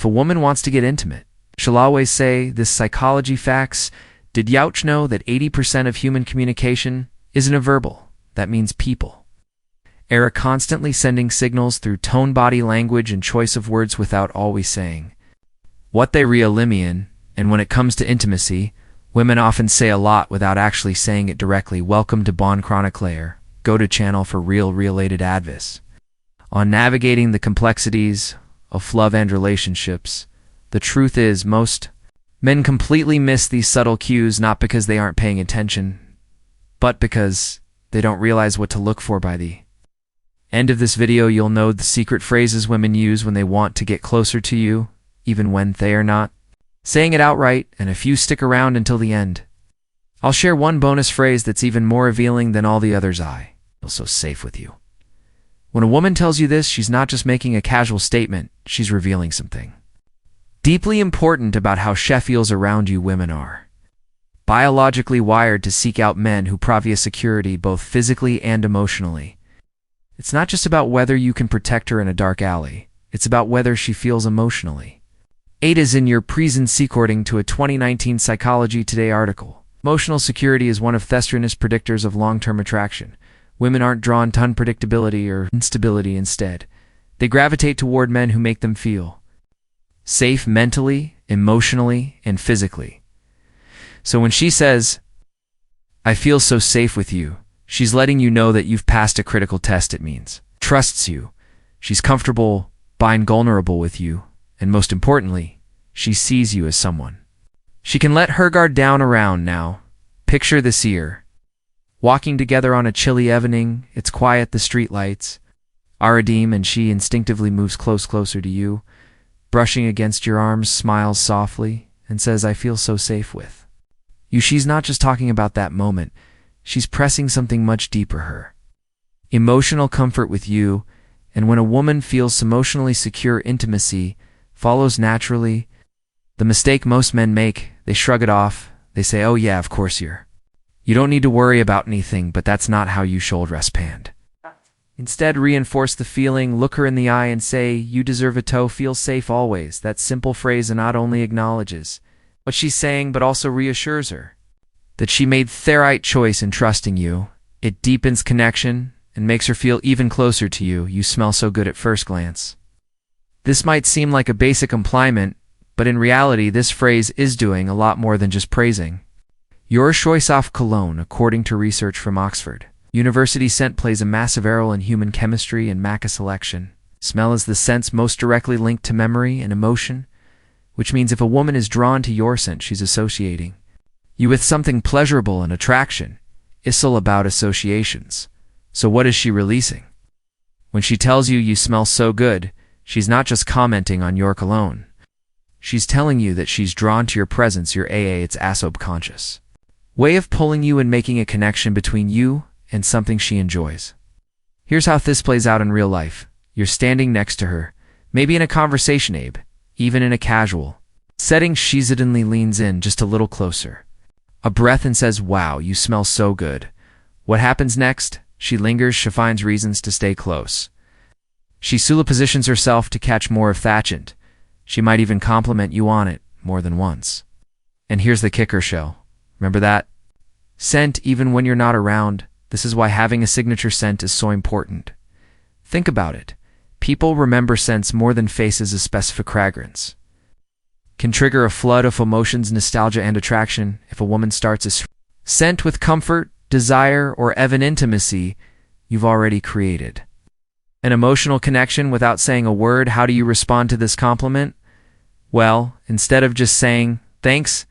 If a woman wants to get intimate, she'll always say, "This psychology facts. Did Youch know that 80% of human communication isn't a verbal? That means people are constantly sending signals through tone, body language, and choice of words without always saying what they really mean. And when it comes to intimacy, women often say a lot without actually saying it directly." Welcome to Bon Chronic Layer. Go to channel for real related advice on navigating the complexities of love and relationships. The truth is, most men completely miss these subtle cues, not because they aren't paying attention, but because they don't realize what to look for. By the end of this video, you'll know the secret phrases women use when they want to get closer to you, even when they are not saying it outright, and a few stick around until the end. I'll share one bonus phrase that's even more revealing than all the others. I feel so safe with you. When a woman tells you this, she's not just making a casual statement, she's revealing something deeply important about how she feels around you. Women are biologically wired to seek out men who provide security both physically and emotionally. It's not just about whether you can protect her in a dark alley, it's about whether she feels emotionally. 8 is in your presence, according to a 2019 Psychology Today article. Emotional security is one of the strongest predictors of long-term attraction. Women aren't drawn to unpredictability or instability. Instead, they gravitate toward men who make them feel safe mentally, emotionally, and physically. So when she says, "I feel so safe with you," she's letting you know that you've passed a critical test. It means trusts you, she's comfortable being vulnerable with you, and most importantly, she sees you as someone she can let her guard down around. Now, picture this year. Walking together on a chilly evening, it's quiet, the streetlights are dim, and she instinctively moves closer to you, brushing against your arms, smiles softly, and says, "I feel so safe with you." She's not just talking about that moment, she's pressing something much deeper, her emotional comfort with you. And when a woman feels emotionally secure, intimacy follows naturally. The mistake most men make, they shrug it off. They say, "Oh yeah, of course you don't need to worry about anything," but that's not how you should respond. Instead, reinforce the feeling, look her in the eye and say, "You deserve it to feel safe always." That simple phrase not only acknowledges what she's saying, but also reassures her that she made the right choice in trusting you. It deepens connection and makes her feel even closer to you. "You smell so good" at first glance. This might seem like a basic compliment, but in reality, this phrase is doing a lot more than just praising your choice of cologne. According to research from Oxford University, scent plays a massive role in human chemistry and maca selection. Smell is the sense most directly linked to memory and emotion, which means if a woman is drawn to your scent, she's associating you with something pleasurable and attraction. It's all about associations. So what is she releasing? When she tells you "you smell so good," she's not just commenting on your cologne. She's telling you that she's drawn to your presence, your it's a subconscious way of pulling you and making a connection between you and something she enjoys. Here's how this plays out in real life. You're standing next to her, maybe in a conversation, even in a casual setting. She suddenly leans in just a little closer, a breath, and says, "Wow, you smell so good." What happens next? She lingers, she finds reasons to stay close. She positions herself to catch more of that scent. She might even compliment you on it more than once. And here's the kicker, show. Remember that scent even when you're not around. This is why having a signature scent is so important. Think about it. People remember scents more than faces. A specific fragrance can trigger a flood of emotions, nostalgia, and attraction. If a woman starts a scent with comfort, desire, or even intimacy, you've already created an emotional connection without saying a word. How do you respond to this compliment? Well, instead of just saying thanks,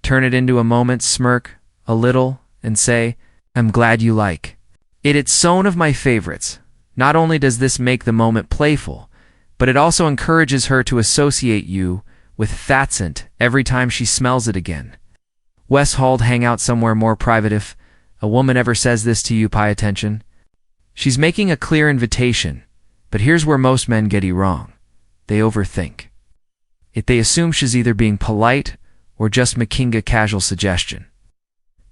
turn it into a moment, smirk a little, and say, "I'm glad you like it. It's one of my favorites." Not only does this make the moment playful, but it also encourages her to associate you with that scent every time she smells it again. Wes Hald, hang out somewhere more private. If a woman ever says this to you, pay attention. She's making a clear invitation, but here's where most men get it wrong. They overthink it. They assume she's either being polite or just making a casual suggestion.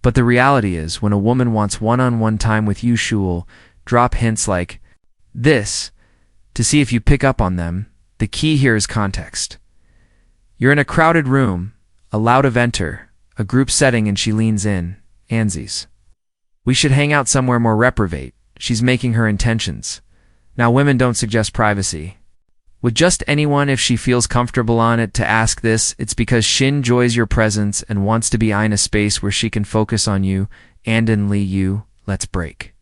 But the reality is, when a woman wants one-on-one time with you, she'll drop hints like this to see if you pick up on them. The key here is context. You're in a crowded room, a loud eventer, a group setting, and she leans in. Ansies. We should hang out somewhere more reprivate. She's making her intentions. Now women don't suggest privacy. With just anyone if she feels comfortable on it to ask this, it's because she enjoys your presence and wants to be in a space where she can focus on you and only you. Let's break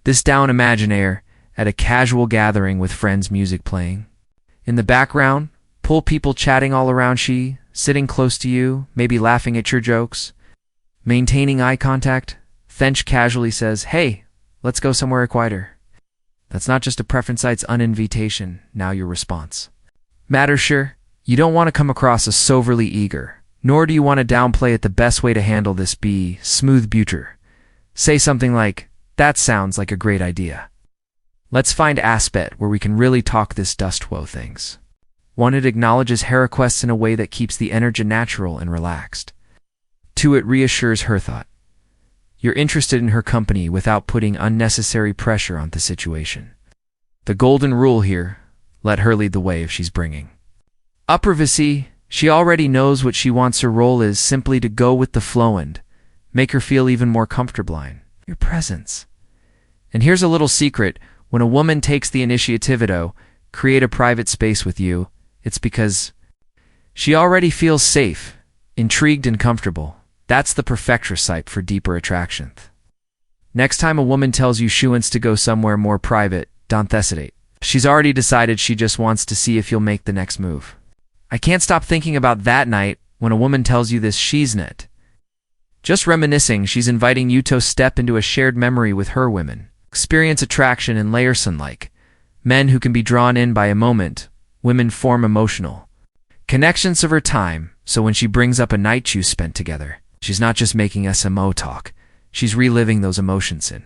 this down. Imaginaire at a casual gathering with friends, music playing. In the background, pull people chatting all around she, sitting close to you, maybe laughing at your jokes. Maintaining eye contact, Fench casually says, "Hey, let's go somewhere quieter." That's not just a preference, it's an invitation. Now your response matters. Sure, you don't want to come across as soberly eager, nor do you want to downplay it. The best way to handle this be smooth buter. Say something like, "That sounds like a great idea. Let's find aspect where we can really talk this dust woe things." One, it acknowledges her requests in a way that keeps the energy natural and relaxed. Two, it reassures her thought. You're interested in her company without putting unnecessary pressure on the situation. The golden rule here, let her lead the way if she's bringing up privacy. She already knows what she wants. Her role is simply to go with the flow and make her feel even more comfortable in your presence. And here's a little secret. When a woman takes the initiative to create a private space with you, it's because she already feels safe, intrigued, and comfortable. That's the perfect recipe for deeper attraction. Next time a woman tells you she wants to go somewhere more private, don't hesitate. She's already decided. She just wants to see if you'll make the next move. I can't stop thinking about that night when a woman tells you this. She's not just reminiscing, she's inviting you to step into a shared memory with her. Women experience attraction in layers, unlike men who can be drawn in by a moment. Women form emotional connections over time, so when she brings up a night you spent together, she's not just making SMO talk, she's reliving those emotions in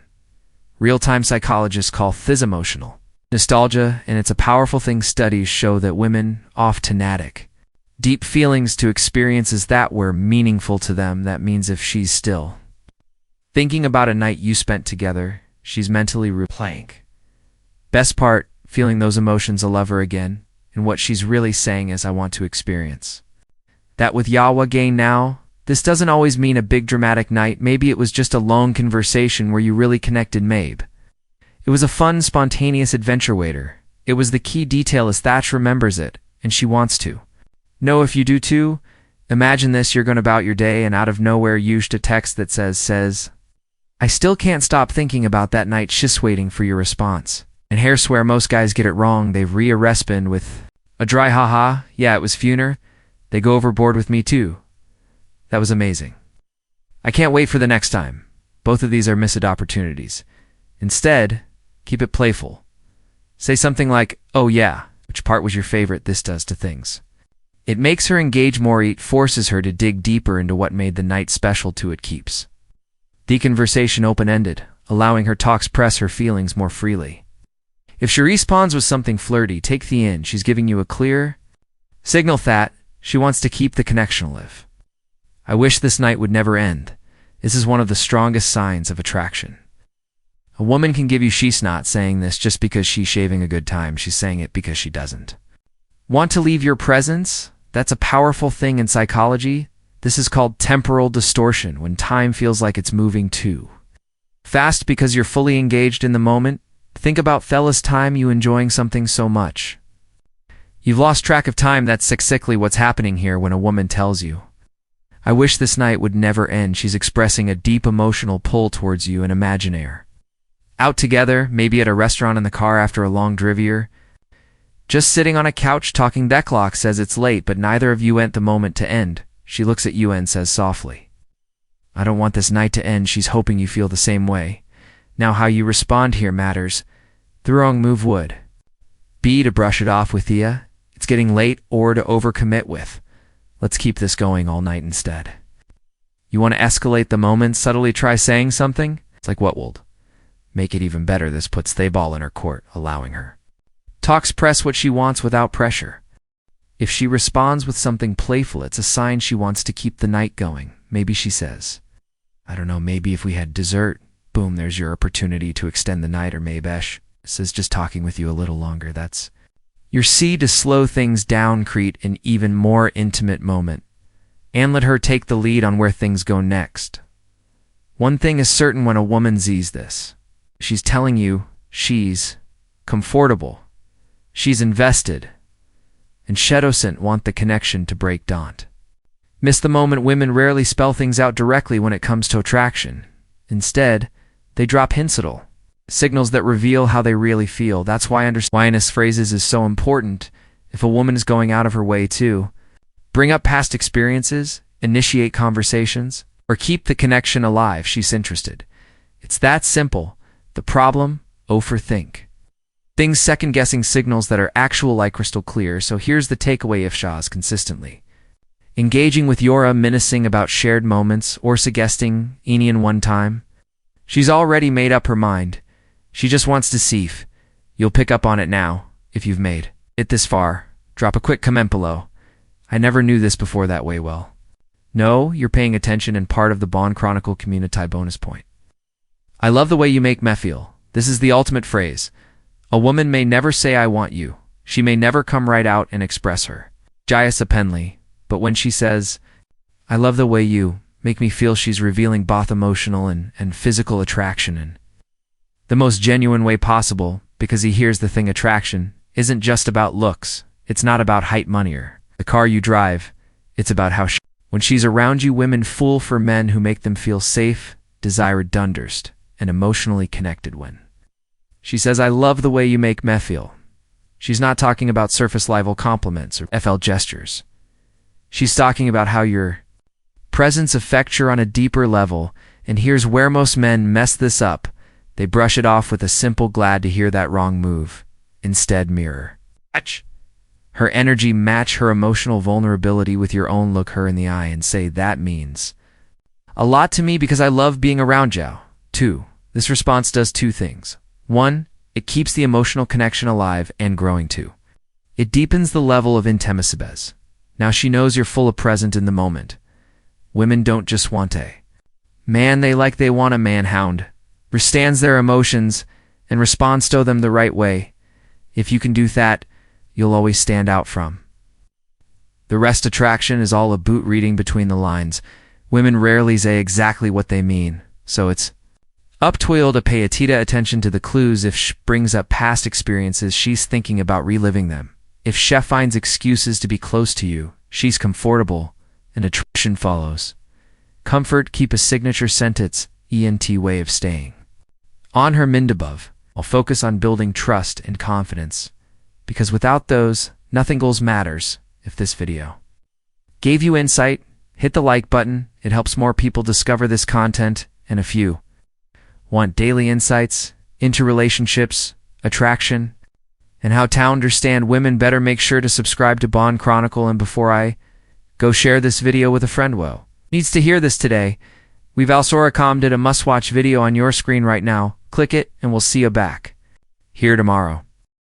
real-time. Psychologists call this emotional nostalgia, and it's a powerful thing. Studies show that women often add deep feelings to experiences that were meaningful to them. That means if she's still thinking about a night you spent together, she's mentally replaying. Best part, feeling those emotions all over again, and what she's really saying is, I want to experience that with Yawa again now. This doesn't always mean a big dramatic night. Maybe it was just a long conversation where you really connected. Maybe it was a fun, spontaneous adventure waiter. It was the key detail is Thatch remembers it, and she wants to know if you do too. Imagine this, you're going about your day, and out of nowhere you get a text that says, "I still can't stop thinking about that night." She's waiting for your response. And hair swear most guys get it wrong. They respond with a dry haha, "Yeah, it was funer." They go overboard with "Me too. That was amazing. I can't wait for the next time." Both of these are missed opportunities. Instead, keep it playful. Say something like, "Oh yeah, which part was your favorite?" This does two things. It makes her engage more. It forces her to dig deeper into what made the night special to it. Keeps the conversation open-ended, allowing her to express her feelings more freely. If she responds with something flirty, take the in. She's giving you a clear signal that she wants to keep the connection alive. I wish this night would never end. This is one of the strongest signs of attraction. A woman can give you, she's not saying this just because she's having a good time. She's saying it because she doesn't want to leave your presence. That's a powerful thing in psychology. This is called temporal distortion, when time feels like it's moving too fast because you're fully engaged in the moment. Think about Thella's time, you enjoying something so much you've lost track of time. That's exactly what's happening here when a woman tells you, "I wish this night would never end." She's expressing a deep emotional pull towards you. And imaginaire out together, maybe at a restaurant, in the car after a long drive, just sitting on a couch talking. That clock says it's late, but neither of you want the moment to end. She looks at you and says softly, "I don't want this night to end." She's hoping you feel the same way. Now how you respond here matters. The wrong move would be to brush it off with "It's getting late," or to overcommit with, "Let's keep this going all night." Instead, you want to escalate the moment. Subtly try saying something. It's like, "What will make it even better?" This puts the ball in her court, allowing her to express what she wants without pressure. If she responds with something playful, it's a sign she wants to keep the night going. Maybe she says, "I don't know, maybe if we had dessert." Boom, there's your opportunity to extend the night. Or maybe this is just talking with you a little longer. That's Your C to slow things down, create an even more intimate moment, and let her take the lead on where things go next. One thing is certain when a woman sees this. She's telling you she's comfortable, she's invested, and she doesn't want the connection to break down. Miss the moment. Women rarely spell things out directly when it comes to attraction. Instead, they drop hints at all. Signals that reveal how they really feel. That's why understanding phrases is so important. If a woman is going out of her way to bring up past experiences, initiate conversations, or keep the connection alive, she's interested. It's that simple. The problem? Overthink. Things second-guessing signals that are actual like crystal clear. So here's the takeaway: if Shah's consistently engaging with Yora, menacing about shared moments, or suggesting Enian one time, she's already made up her mind. She just wants to see if you'll pick up on it now. If you've made it this far, drop a quick comment below. I never knew this before that way well. No, you're paying attention and part of the Bond Chronicle community bonus point. I love the way you make me feel. This is the ultimate phrase. A woman may never say I want you. She may never come right out and express her Jayasa Penley, but when she says, I love the way you make me feel, she's revealing both emotional and physical attraction in the most genuine way possible, because he hears the thing: attraction isn't just about looks. It's not about height, money, or the car you drive. It's about how when she's around you, women fool for men who make them feel safe, desired, dunderst, and emotionally connected. When she says, I love the way you make me feel, she's not talking about surface-level compliments or FL gestures. She's talking about how your presence affects her on a deeper level, and here's where most men mess this up. They brush it off with a simple glad to hear that wrong move. Instead, mirror her energy, match her emotional vulnerability with your own, look her in the eye and say, that means a lot to me because I love being around you. 2. This response does two things. 1. It keeps the emotional connection alive and growing. 2. It deepens the level of intimacy. Now she knows you're full of present in the moment. Women don't just want a man, they want a manhound. Understands their emotions and responds to them the right way. If you can do that, you'll always stand out from the rest. Attraction is all about reading between the lines. Women rarely say exactly what they mean, so it's up to you to pay attention to the clues. If she brings up past experiences, she's thinking about reliving them. If she finds excuses to be close to you, she's comfortable, and attraction follows. Comfort, keep a signature sentence, ENT way of staying on her mind above. I'll focus on building trust and confidence, because without those, nothing else matters. If this video gave you insight, hit the like button. It helps more people discover this content. And if you want daily insights into relationships, attraction, and how to understand women better, make sure to subscribe to Bond Chronicle. And before I go, share this video with a friend who needs to hear this today. We've also recommended a must-watch video on your screen right now. Click it and we'll see you back here tomorrow.